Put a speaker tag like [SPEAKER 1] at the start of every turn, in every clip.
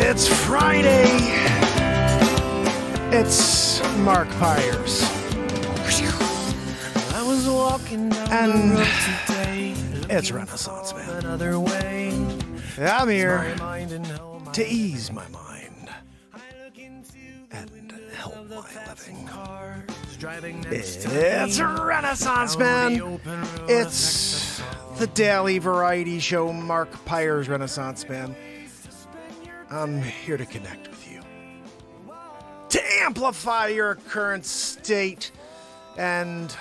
[SPEAKER 1] It's Friday. It's Mark Pyers.
[SPEAKER 2] I was walking down
[SPEAKER 1] And
[SPEAKER 2] the road today,
[SPEAKER 1] it's Renaissance Man.
[SPEAKER 2] another way.
[SPEAKER 1] I'm here
[SPEAKER 2] My mind and held my
[SPEAKER 1] to ease my mind and help my living.
[SPEAKER 2] cars, driving next to
[SPEAKER 1] It's
[SPEAKER 2] me.
[SPEAKER 1] Renaissance
[SPEAKER 2] Down the
[SPEAKER 1] Man.
[SPEAKER 2] open road,
[SPEAKER 1] It's the daily variety show, Mark Pyers Renaissance Man. I'm here to connect with you, to amplify your current state, and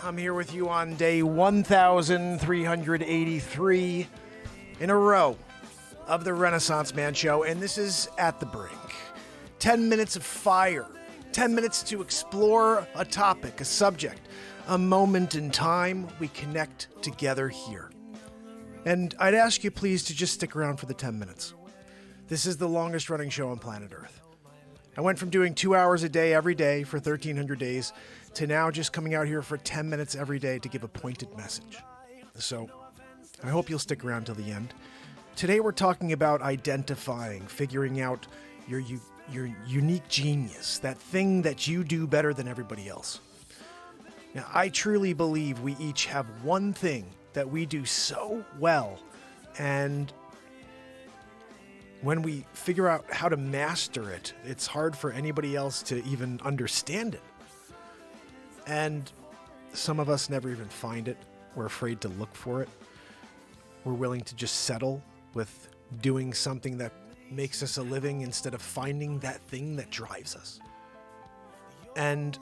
[SPEAKER 1] I'm here with you on day 1,383 in a row of the Renaissance Man show, and this is At the Brink. 10 minutes of fire, 10 minutes to explore a topic, a subject, a moment in time. We connect together here. And I'd ask you please to just stick around for the 10 minutes. This is the longest running show on planet Earth. I went from doing 2 hours a day every day for 1,300 days to now just coming out here for 10 minutes every day to give a pointed message. So I hope you'll stick around till the end. Today we're talking about identifying, figuring out your unique genius, that thing that you do better than everybody else. Now, I truly believe we each have one thing that we do so well, and when we figure out how to master it, it's hard for anybody else to even understand it. And some of us never even find it. We're afraid to look for it. We're willing to just settle with doing something that makes us a living instead of finding that thing that drives us. And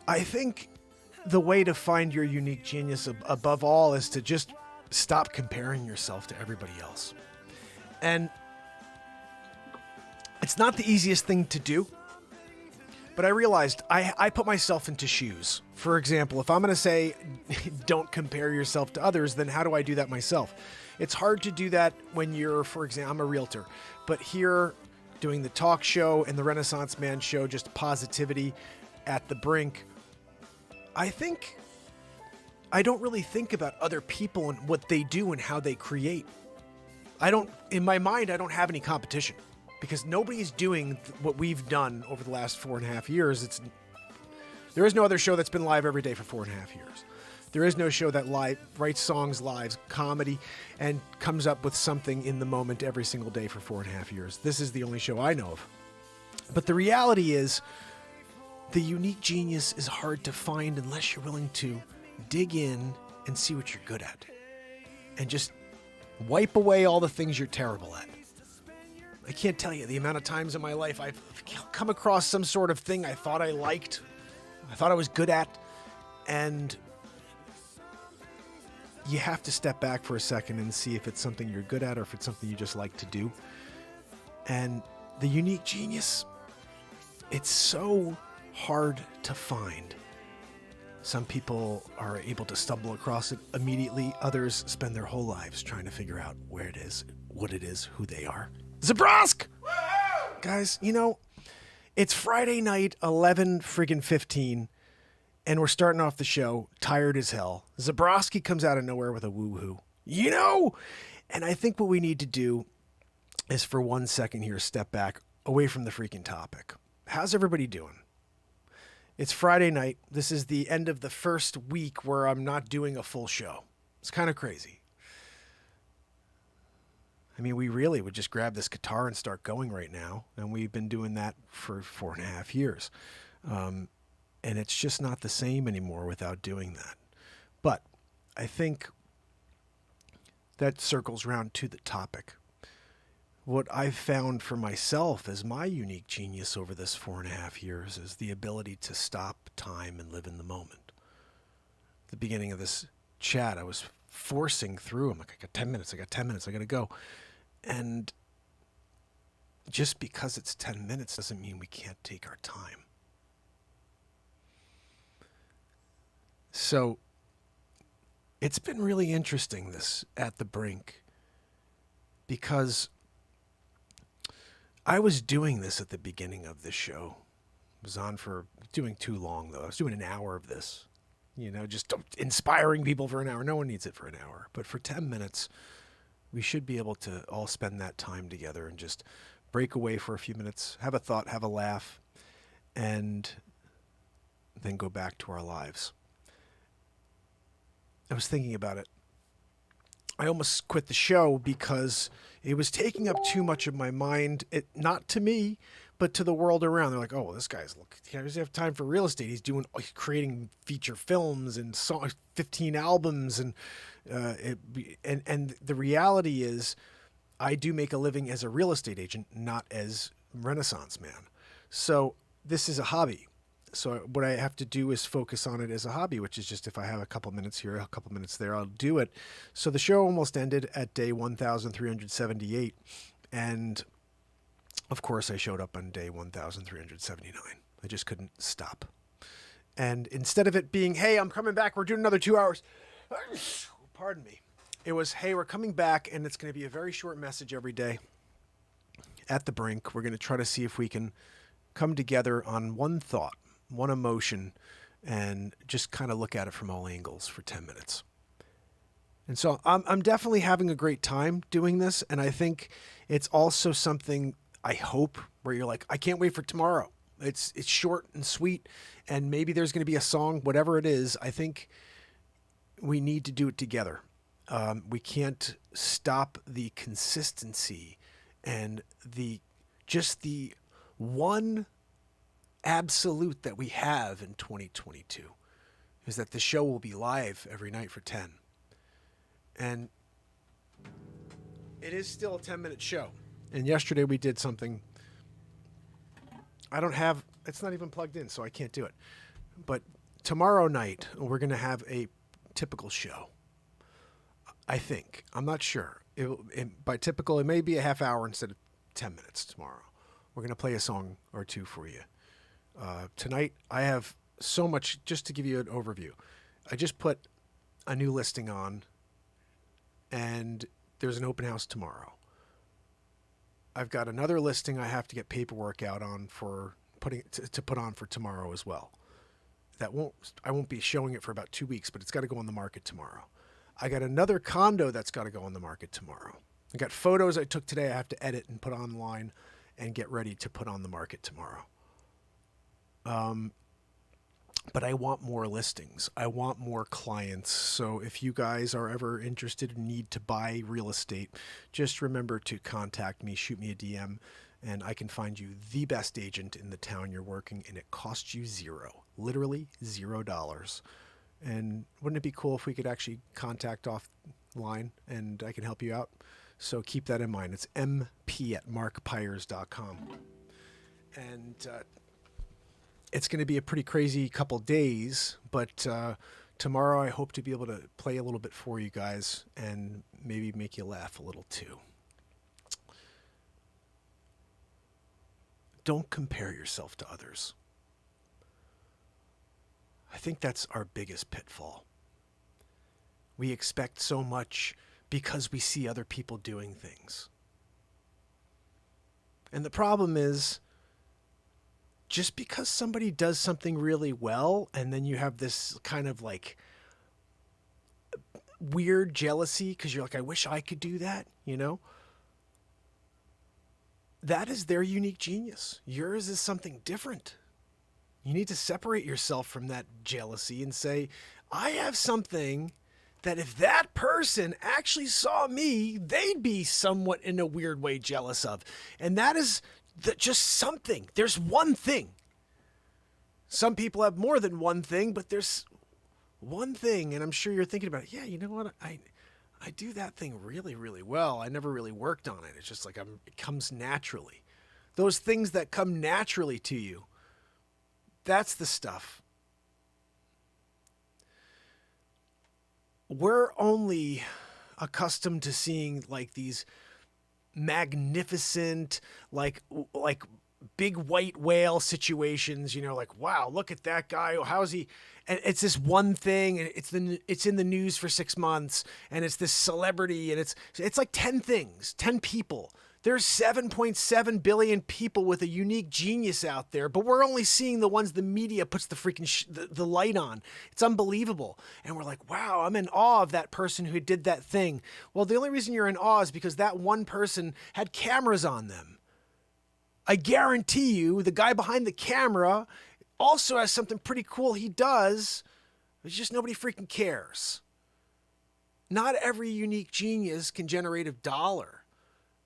[SPEAKER 1] I think the way to find your unique genius above all is to just stop comparing yourself to everybody else. And it's not the easiest thing to do, but I realized I put myself into shoes. For example, if I'm going to say, don't compare yourself to others, then how do I do that myself? It's hard to do that when you're, for example, I'm a realtor, but here doing the talk show and the Renaissance Man show, just positivity at the Brink, I think I don't really think about other people and what they do and how they create. In my mind, I don't have any competition because nobody's doing what we've done over the last 4.5 years. There is no other show that's been live every day for 4.5 years. There is no show that writes songs live, comedy, and comes up with something in the moment every single day for 4.5 years. This is the only show I know of. But the reality is, the unique genius is hard to find unless you're willing to dig in and see what you're good at. And just wipe away all the things you're terrible at. I can't tell you the amount of times in my life I've come across some sort of thing I thought I liked, I thought I was good at, and you have to step back for a second and see if it's something you're good at or if it's something you just like to do. And the unique genius, it's so hard to find. Some people are able to stumble across it immediately. Others spend their whole lives trying to figure out where it is, what it is, who they are. Zabrosk! Guys, it's Friday night, 11:15, and we're starting off the show tired as hell. Zabrowski comes out of nowhere with a woo-hoo. And I think what we need to do is for 1 second here, step back away from the freaking topic. How's everybody doing? It's Friday night. This is the end of the first week where I'm not doing a full show. It's kind of crazy. I mean, we really would just grab this guitar and start going right now. And we've been doing that for 4.5 years. And it's just not the same anymore without doing that. But I think that circles round to the topic. What I've found for myself as my unique genius over this 4.5 years is the ability to stop time and live in the moment. At the beginning of this chat, I was forcing through. I'm like, I got 10 minutes, I got 10 minutes, I got to go. And just because it's 10 minutes doesn't mean we can't take our time. So it's been really interesting, this At the Brink, because I was doing this at the beginning of this show. I was on for doing too long, though. I was doing an hour of this, just inspiring people for an hour. No one needs it for an hour. But for 10 minutes, we should be able to all spend that time together and just break away for a few minutes, have a thought, have a laugh, and then go back to our lives. I was thinking about it. I almost quit the show because it was taking up too much of my mind, not to me, but to the world around. They're like, oh, well, this guy's, look, he doesn't have time for real estate. He's creating feature films and 15 albums. And the reality is I do make a living as a real estate agent, not as Renaissance man. So this is a hobby. So what I have to do is focus on it as a hobby, which is just if I have a couple minutes here, a couple minutes there, I'll do it. So the show almost ended at day 1,378. And of course I showed up on day 1,379. I just couldn't stop. And instead of it being, hey, I'm coming back, we're doing another 2 hours. Pardon me. It was, hey, we're coming back and it's going to be a very short message every day. At the Brink, we're going to try to see if we can come together on one thought, one emotion, and just kind of look at it from all angles for 10 minutes. And so I'm definitely having a great time doing this. And I think it's also something, I hope, where you're like, I can't wait for tomorrow. It's short and sweet. And maybe there's going to be a song, whatever it is. I think we need to do it together. We can't stop the consistency and the one absolute that we have in 2022 is that the show will be live every night for 10. And it is still a 10-minute show. And yesterday we did something. It's not even plugged in, so I can't do it. But tomorrow night, we're going to have a typical show. I think. I'm not sure. By typical, it may be a half hour instead of 10 minutes tomorrow. We're going to play a song or two for you. Tonight, I have so much, just to give you an overview. I just put a new listing on, and there's an open house tomorrow. I've got another listing I have to get paperwork out on for to put on for tomorrow as well. I won't be showing it for about 2 weeks, but it's got to go on the market tomorrow. I got another condo that's got to go on the market tomorrow. I got photos I took today I have to edit and put online and get ready to put on the market tomorrow. But I want more listings. I want more clients. So if you guys are ever interested and need to buy real estate, just remember to contact me, shoot me a DM, and I can find you the best agent in the town you're working, and it costs you zero, literally $0. And wouldn't it be cool if we could actually contact offline and I can help you out? So keep that in mind. It's mp@markpyers.com. And it's going to be a pretty crazy couple days, but tomorrow I hope to be able to play a little bit for you guys and maybe make you laugh a little too. Don't compare yourself to others. I think that's our biggest pitfall. We expect so much because we see other people doing things. And the problem is, just because somebody does something really well and then you have this kind of like weird jealousy because you're like, I wish I could do that, that is their unique genius. Yours is something different. You need to separate yourself from that jealousy and say, I have something that if that person actually saw me, they'd be somewhat in a weird way jealous of. And that is just something. There's one thing. Some people have more than one thing, but there's one thing, and I'm sure you're thinking about it. Yeah, you know what? I do that thing really, really well. I never really worked on it. It's just like it comes naturally. Those things that come naturally to you, that's the stuff. We're only accustomed to seeing like these magnificent, like big white whale situations, you know, like, wow, look at that guy. How's he? And it's this one thing, and it's in the news for 6 months, and it's this celebrity, and it's like 10 things, 10 people. There's 7.7 billion people with a unique genius out there, but we're only seeing the ones the media puts the freaking the light on. It's unbelievable. And we're like, wow, I'm in awe of that person who did that thing. Well, the only reason you're in awe is because that one person had cameras on them. I guarantee you the guy behind the camera also has something pretty cool he does. It's just nobody freaking cares. Not every unique genius can generate $1.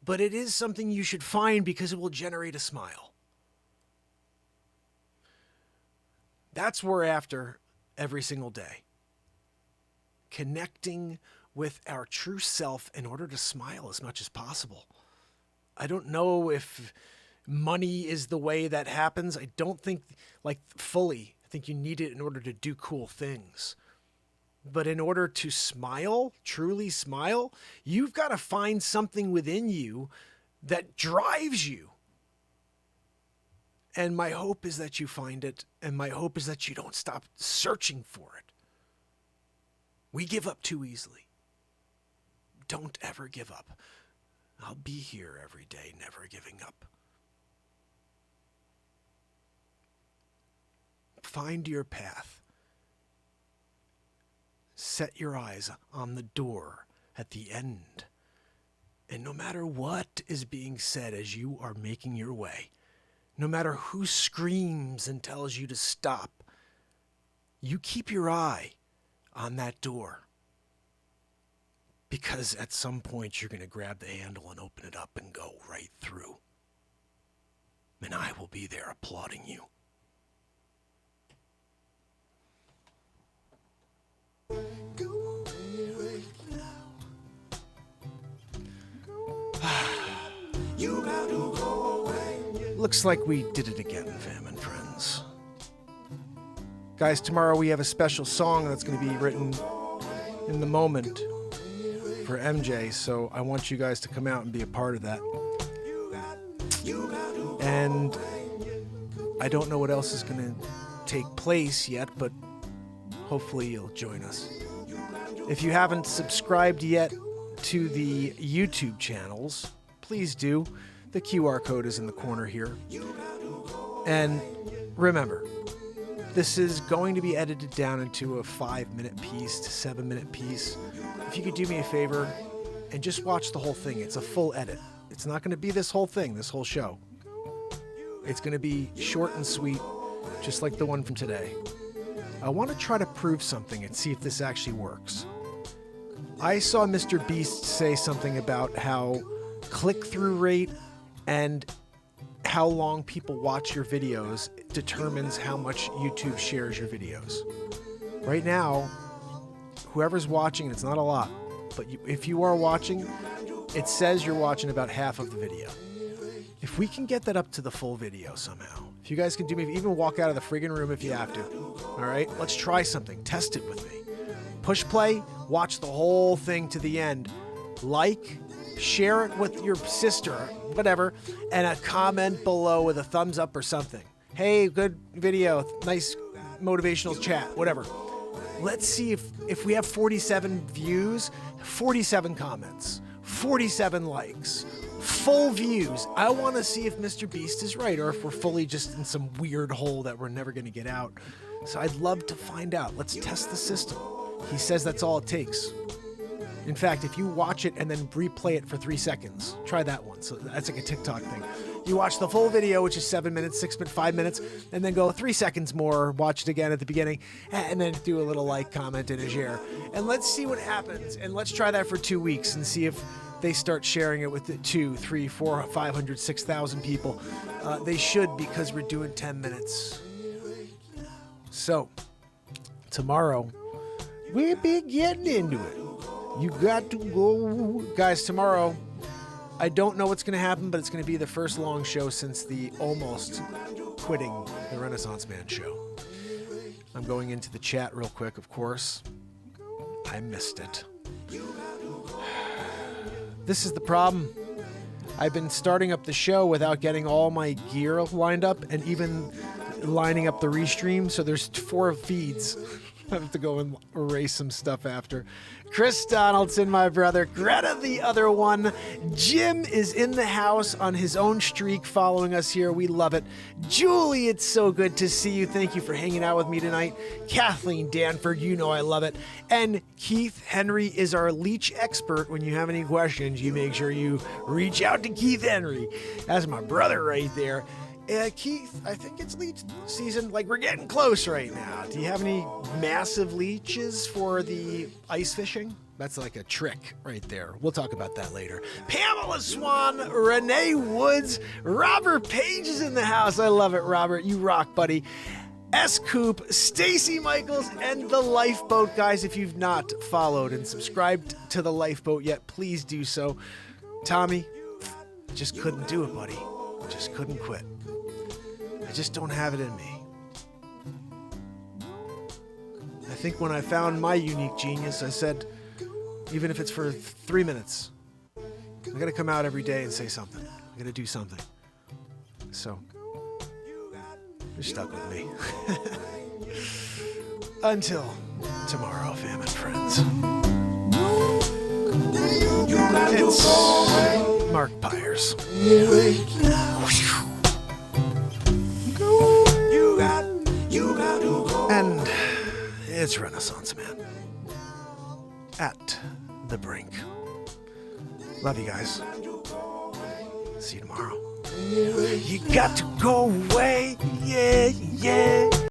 [SPEAKER 1] But it is something you should find because it will generate a smile. That's what we're after every single day. Connecting with our true self in order to smile as much as possible. I don't know if money is the way that happens. I don't think, like, fully. I think you need it in order to do cool things. But in order to smile, truly smile, you've got to find something within you that drives you. And my hope is that you find it, and my hope is that you don't stop searching for it. We give up too easily. Don't ever give up. I'll be here every day, never giving up. Find your path. Set your eyes on the door at the end. And no matter what is being said as you are making your way, no matter who screams and tells you to stop, you keep your eye on that door. Because at some point you're going to grab the handle and open it up and go right through. And I will be there applauding you. Looks like we did it again, fam and friends. Guys, tomorrow we have a special song that's going to be written in the moment for MJ, so I want you guys to come out and be a part of that. And I don't know what else is going to take place yet, but hopefully you'll join us. If you haven't subscribed yet to the YouTube channels, please do. The QR code is in the corner here. And remember, this is going to be edited down into a 5-minute piece to 7-minute piece. If you could do me a favor and just watch the whole thing. It's a full edit. It's not going to be this whole thing, this whole show. It's going to be short and sweet, just like the one from today. I want to try to prove something and see if this actually works. I saw Mr. Beast say something about how click-through rate and how long people watch your videos determines how much YouTube shares your videos. Right now, whoever's watching, it's not a lot, but if you are watching, it says you're watching about half of the video. If we can get that up to the full video somehow, if you guys can do me, even walk out of the friggin' room if you have to. All right, let's try something. Test it with me. Push play, watch the whole thing to the end. Like, share it with your sister, whatever, and a comment below with a thumbs up or something. Hey, good video, nice motivational chat, whatever. Let's see if we have 47 views, 47 comments, 47 likes, full views. I want to see if Mr. Beast is right or if we're fully just in some weird hole that we're never going to get out. So I'd love to find out. Let's test the system. He says that's all it takes. In fact, if you watch it and then replay it for 3 seconds, try that one. So that's like a TikTok thing. You watch the full video, which is 7 minutes, 6 minutes, 5 minutes, and then go 3 seconds more, watch it again at the beginning, and then do a little like, comment, and a share. And let's see what happens. And let's try that for 2 weeks and see if they start sharing it with the 2, 3, 4, 500, 6,000 people. They should, because we're doing 10 minutes. So, tomorrow, we'll be getting into it. You got to go. Guys, tomorrow, I don't know what's going to happen, but it's going to be the first long show since the almost quitting the Renaissance Man show. I'm going into the chat real quick, of course. I missed it. This is the problem. I've been starting up the show without getting all my gear lined up and even lining up the restream, so there's 4 feeds. I have to go and erase some stuff after. Chris Donaldson, my brother. Greta, the other one. Jim is in the house on his own streak following us here. We love it. Julie, it's so good to see you. Thank you for hanging out with me tonight. Kathleen Danford, you know I love it. And Keith Henry is our leech expert. When you have any questions, you make sure you reach out to Keith Henry. That's my brother right there. Keith, I think it's leech season. Like, we're getting close right now. Do you have any massive leeches for the ice fishing? That's like a trick right there. We'll talk about that later. Pamela Swan, Renee Woods, Robert Page is in the house. I love it, Robert. You rock, buddy. S. Coop, Stacy Michaels, and the Lifeboat. Guys, if you've not followed and subscribed to the Lifeboat yet, please do so. Tommy, just couldn't do it, buddy. Just couldn't quit. I just don't have it in me. I think when I found my unique genius, I said, even if it's for 3 minutes, I gotta come out every day and say something. I gotta do something. So, you're stuck with me. Until tomorrow, fam and friends. It's Mark Pyers. And it's Renaissance Man at the Brink. Love you guys. See you tomorrow. You got to go away, yeah, yeah.